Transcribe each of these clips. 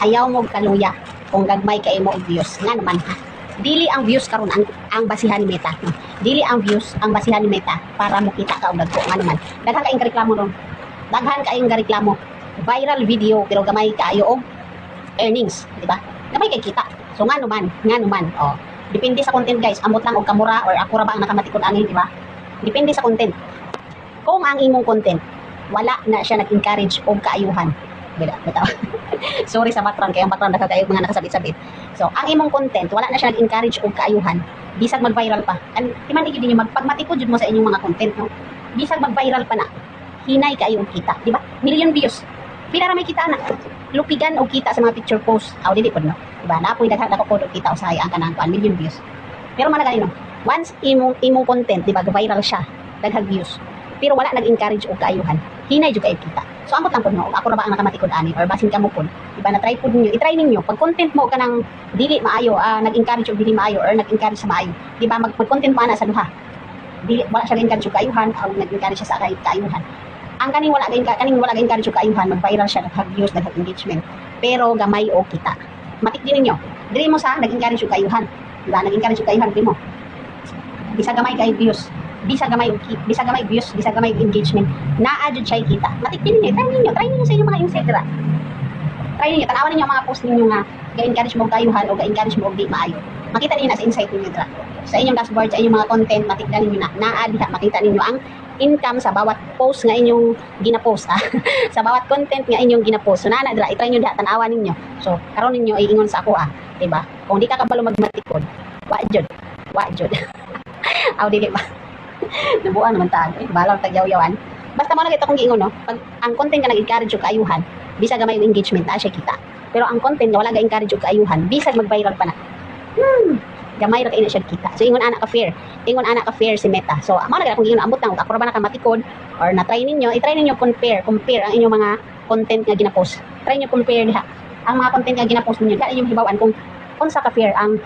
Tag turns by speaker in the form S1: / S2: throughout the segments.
S1: ayaw mo kaluya kung gagmay kay mo og views nga naman ha. Dili ang views karon ang basihan ni Meta, no? Dili ang views ang basihan ni Meta para mo kita ka og dagko nga naman. Daghan kaayong reklamo ron. Daghan kaayong reklamo. Viral video pero gamay kaayo og earnings, di ba? Gamay kay kita. So nga naman, oh. Depende sa content guys, amot lang og kamura or ako ra ba ang nakamatikod ani, di ba? Depende sa content. Kung ang imong content wala na siya nag-encourage og kaayuhan. Bitaw. Sorry sa background kay ang background nakakaayo mga nakasabit-sabit. So, ang imong content wala na siya nag-encourage og kaayuhan, bisag mag-viral pa. Timan igid ninyo magpagmatikod jud mo sa inyong mga content, no? Bisag mag-viral pa na. Hinay kaayo og kita, di ba? Million views. Pila ra may kita na. Lupigan og kita sa mga picture post. Aw dili pod no. Di ba? Napoy daghan ako pod og kita usahay ang kanang 1 million views. Pero man gani no. Once imong content, di ba, viral siya, daghang views. Pero wala nag-encourage og kaayuhan. Hinay jud kay kita. So amot lang pod no, ako ra ba ang nakamatikod ani or basin kamo pod. Diba na try pod ninyo, i-try ninyo pag content mo kanang dili maayo, nag-encourage og dili maayo or nag-encourage sa maayo. Diba mag-content mo ana sa duha. Dili wala siya encourage og kaayuhan o nag-encourage siya sa kaayuhan. Ang kaning wala ga-encourage og kaayuhan, mag-viral siya, daghang views, daghang engagement. Pero gamay og kita. Matik din ninyo. Dili mo sa nag-encourage og kaayuhan. Diba nag-encourage og kaayuhan mo. Bisa gamay kay views. Bisa gamay views, bisa gamay engagement, naa jud siya kita. Matik din ninyo, try ninyo sa inyong mga insider. Try ninyo, tanawan ninyo ang mga post ninyo nga ga-encourage mo og kaayuhan o ga-encourage mo og di maayo. Makita ninyo as insight ninyo dra. Sa inyong dashboard, sa inyong mga content, matikdan ninyo na naa diha, makita ninyo ang income sa bawat post nga inyong gina-post sa bawat content nga inyong gina-post. So naa dra, i-try niyo diha, tanawan ninyo. So karon ninyo iingon sa ako diba? Kung di ka kabalo magmatikod, wa jud. Aw dili ba? Nabuan naman tayo. Balang tagyaw-yawan. Basta mo na kita kung giingon, no? Pag ang content ka nag-encourage og kaayuhan, bisag gamay yung engagement, siya kita. Pero ang content nga wala ga-encourage og kaayuhan, bisag mag-viral pa na. Gamay ra kay na siya kita. So ingon ana ka fair. Ingon ana ka fair si Meta. So amo na kung giingon ambot lang ako ra ba nakamatikod or na-try ninyo, i-try ninyo compare ang inyong mga content nga gina-post. Try niyo compare diha. Ang mga content nga gina-post ninyo, dali niyo hibaw-an kung unsa ka fair ang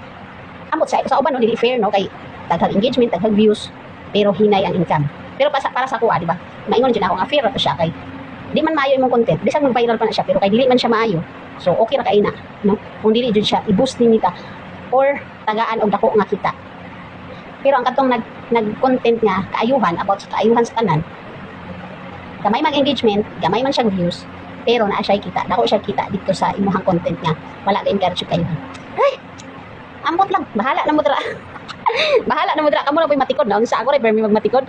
S1: ambot sa uban no dili fair no kay daghang engagement, daghang views, pero hinay ang income. Pero para sa kuha, di ba? Maingon dyan ako nga fair pa siya kay di man maayo imong content, bisag mag-viral pa na siya pero kay dili man siya maayo. So okay ra kay na, no? Kung dili jud siya i-boost ni ka or tagaan og dako nga kita. Pero ang katong nag-content nga kaayuhan about sa kaayuhan sa tanan, gamay man engagement, gamay man siyang views, pero naa siya kita, dako siya kita dito sa imuhang content nga wala ga encourage kaayuhan. Ay, ambot lang, bahala na mo dra. Bahala na mo dra, kamo na po'y matikod na. Sa ako rin, pero may magmatikod.